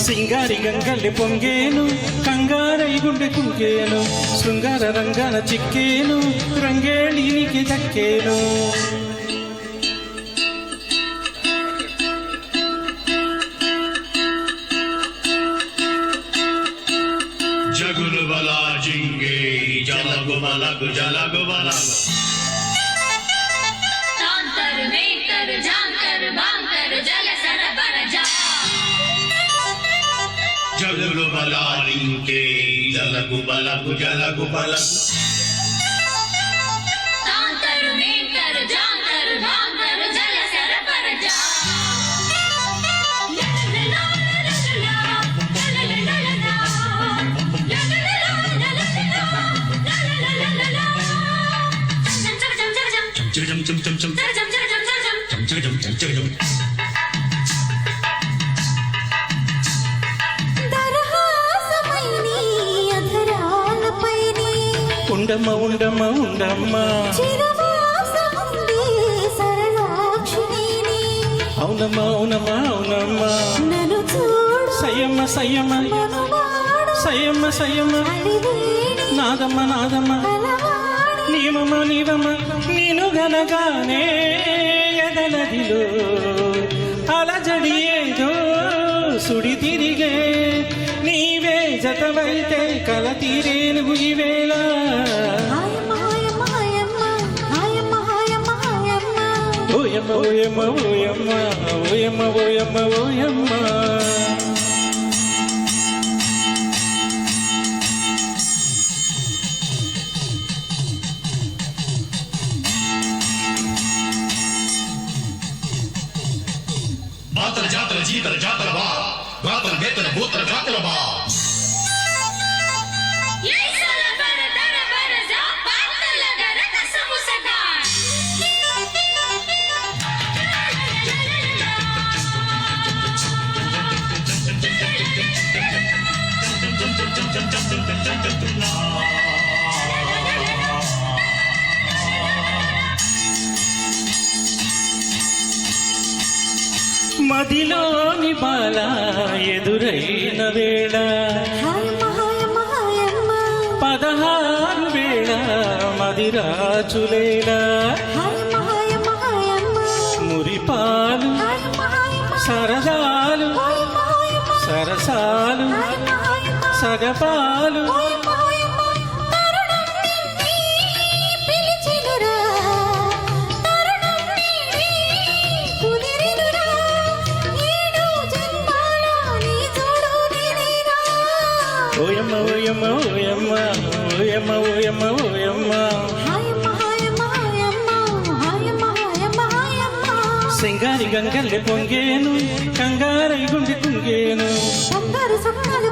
సింగారి గంగల్లి పొంగేను కంగారై గుండె కుంగేను శృంగార రంగాన చిక్కేను రంగేళినికి దక్కేను జగులు బలా జింగే జలగు బలగు జలగు బలగు तांतर मेंतर जानकर बांकर जल सरबर जा జగులు బలా జింగే జలగు బలగు జలగు బలగు तांतर मेंतर जानकर बांकर जल सरबर जा జగజం చం చం చం జగజం చం జగజం ఉండమ్మ ఉండమ్మ ఉండమ్మ అవునమ్మ అవునమ్మ అవునమ్మ సయ్యమ్మ సయ్యమ్మ సయ్యమ్మ సయ్యమ్మ నాదమ్మ నాదమ్మ నీవమ్మ నీవమ్మ నేను గనగానే ఎదలదిలో అలజడి ఏదో సుడి తిరిగే నీవే జతవైతే కల తీరేను ఈవేళ ఓయమ్మ ఓయమ్మ ఓయమ్మ ఓయమ్మ ఓయమ్మ ఓయమ్మ బాతల జాతర జీతల జాతర బా గాతల బేతల భూతల గాతల బా ये साला बर दर बर जा बात लगा रे कसम सगा మదిలోని బాల ఎదురైన వేళ 16 వేళ మదిరాచులేలా మురిపాలు సరదాలు సరసాలు సగపాలు ఓయమ్మ ఓయమ్మ ఓయమ్మ ఓయమ్మ ఓయమ్మ ఓయమ్మ సింగారి గంగల్లి పొంగేను కంగారై గుండె కుంగేను అందరు సొన్నాలు